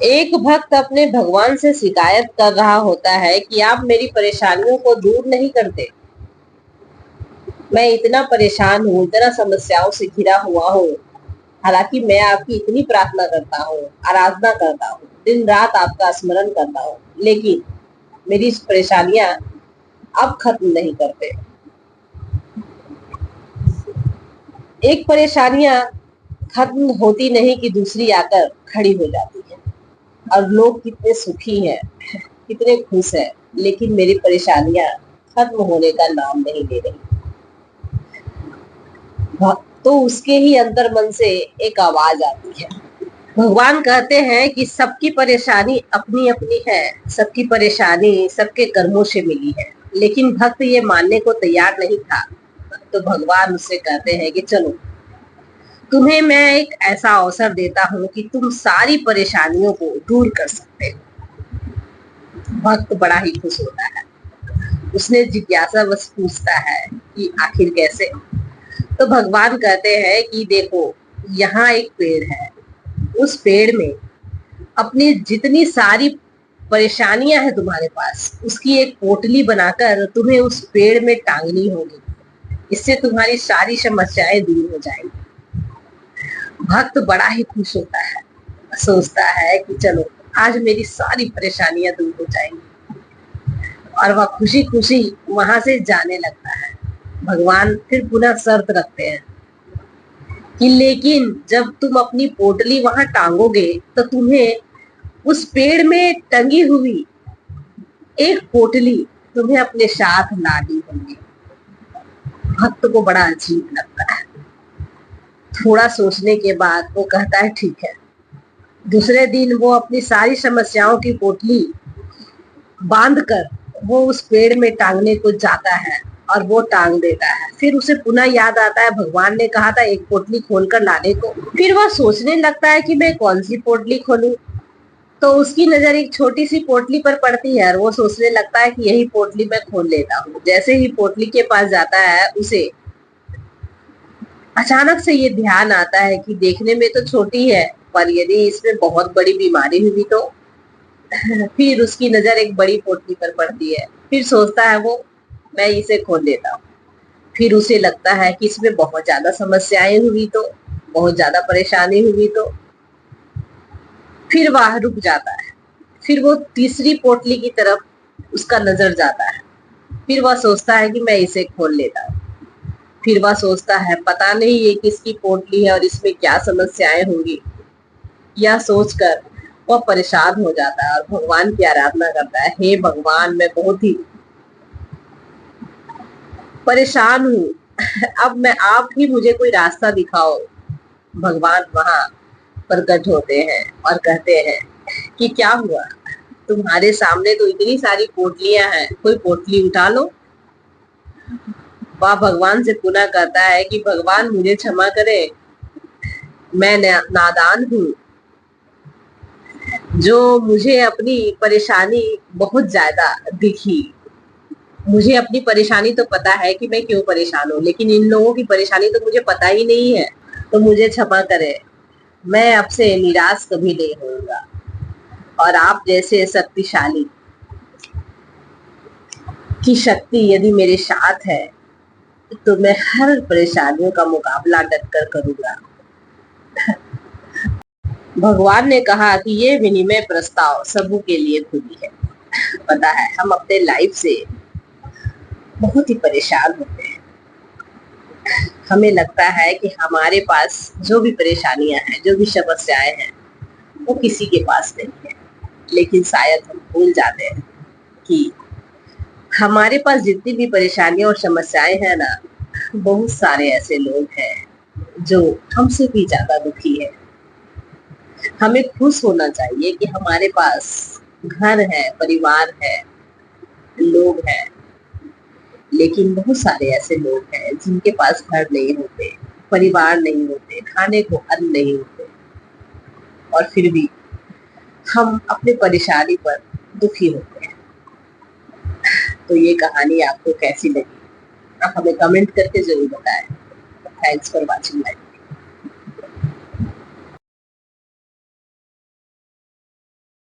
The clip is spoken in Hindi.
एक भक्त अपने भगवान से शिकायत कर रहा होता है कि आप मेरी परेशानियों को दूर नहीं करते। मैं इतना परेशान हूँ, इतना समस्याओं से घिरा हुआ हूँ। हालांकि मैं आपकी इतनी प्रार्थना करता हूँ, आराधना करता हूँ, दिन रात आपका स्मरण करता हूँ, लेकिन मेरी परेशानियां अब खत्म नहीं करते। एक परेशानियां खत्म होती नहीं कि दूसरी आकर खड़ी हो जाती है। और लोग कितने सुखी हैं, कितने खुश हैं, लेकिन मेरी परेशानियां खत्म होने का नाम नहीं ले रही। तो उसके ही अंतर मन से एक आवाज आती है। भगवान कहते हैं कि सबकी परेशानी अपनी अपनी है, सबकी परेशानी सबके कर्मों से मिली है। लेकिन भक्त ये मानने को तैयार नहीं था। तो भगवान उससे कहते हैं कि चलो, तुम्हें मैं एक ऐसा अवसर देता हूँ कि तुम सारी परेशानियों को दूर कर सकते हो। भक्त बड़ा ही खुश होता है। उसने जिज्ञासा बस पूछता है कि आखिर कैसे। तो भगवान कहते हैं कि देखो, यहाँ एक पेड़ है। उस पेड़ में अपनी जितनी सारी परेशानियां हैं तुम्हारे पास, उसकी एक पोटली बनाकर तुम्हें उस पेड़ में टांगनी होगी। इससे तुम्हारी सारी समस्याएं दूर हो जाएंगी। भक्त बड़ा ही खुश होता है, सोचता है कि चलो, आज मेरी सारी परेशानियां दूर हो जाएंगी। और वह खुशी खुशी वहां से जाने लगता है। भगवान फिर पुनः शर्त रखते हैं कि लेकिन जब तुम अपनी पोटली वहां टांगोगे तो तुम्हें उस पेड़ में टंगी हुई एक पोटली तुम्हें अपने साथ लानी होगी। भक्त को बड़ा अजीब लगता है। थोड़ा सोचने के बाद वो कहता है ठीक है। दूसरे दिन वो अपनी सारी समस्याओं की पोटली बांधकर वो उस पेड़ में टांगने को जाता है और वो टांग देता है। फिर उसे पुनः याद आता है भगवान ने कहा था एक पोटली खोलकर लाने को। फिर वह सोचने लगता है कि मैं कौन सी पोटली खोलूं। तो उसकी नजर एक छोटी सी पोटली पर पड़ती है और वो सोचने लगता है कि यही पोटली मैं खोल लेता हूँ। जैसे ही पोटली के पास जाता है, उसे अचानक से ये ध्यान आता है कि देखने में तो छोटी है, पर यदि इसमें बहुत बड़ी बीमारी हुई तो। फिर उसकी नजर एक बड़ी पोटली पर पड़ती है। फिर सोचता है वो, मैं इसे खोल लेता हूँ। फिर उसे लगता है कि इसमें बहुत ज्यादा समस्याएं हुई तो, बहुत ज्यादा परेशानी हुई तो। फिर वह रुक जाता है। फिर वो तीसरी पोटली की तरफ उसका नजर जाता है। फिर वह सोचता है कि मैं इसे खोल लेता हूँ। फिर वह सोचता है पता नहीं ये किसकी पोटली है और इसमें क्या समस्याएं होंगी। यह सोचकर वह परेशान हो जाता है और भगवान की आराधना करता है, हे भगवान, मैं बहुत ही परेशान हूँ। अब मैं आप ही मुझे कोई रास्ता दिखाओ। भगवान वहां प्रकट होते हैं और कहते हैं कि क्या हुआ, तुम्हारे सामने तो इतनी सारी पोटलियां हैं, कोई पोटली उठा लो। वह भगवान से पुनः कहता है कि भगवान मुझे क्षमा करे, मैं नादान हूँ। जो मुझे अपनी परेशानी बहुत ज्यादा दिखी। मुझे अपनी परेशानी तो पता है कि मैं क्यों परेशान हूँ, लेकिन इन लोगों की परेशानी तो मुझे पता ही नहीं है। तो मुझे क्षमा करे, मैं अब से निराश कभी नहीं होऊंगा। और आप जैसे शक्तिशाली की शक्ति यदि मेरे साथ है तो मैं हर परेशानियों का मुकाबला डटकर करूंगा। भगवान ने कहा कि ये विनिमय प्रस्ताव सबों के लिए खुली है। पता है, हम अपने लाइफ से बहुत ही परेशान होते हैं। हमें लगता है कि हमारे पास जो भी परेशानियां हैं, जो भी समस्याएं हैं, वो किसी के पास नहीं है। लेकिन शायद हम भूल जाते हैं कि हमारे पास जितनी भी परेशानियां और समस्याएं हैं ना, बहुत सारे ऐसे लोग हैं जो हमसे भी ज्यादा दुखी है। हमें खुश होना चाहिए कि हमारे पास घर है, परिवार है, लोग हैं। लेकिन बहुत सारे ऐसे लोग हैं जिनके पास घर नहीं होते, परिवार नहीं होते, खाने को अन्न नहीं होते, और फिर भी हम अपने परेशानी पर दुखी होते हैं। तो ये कहानी आपको कैसी लगी, आप हमें कमेंट करके जरूर बताएं। Thanks for watching my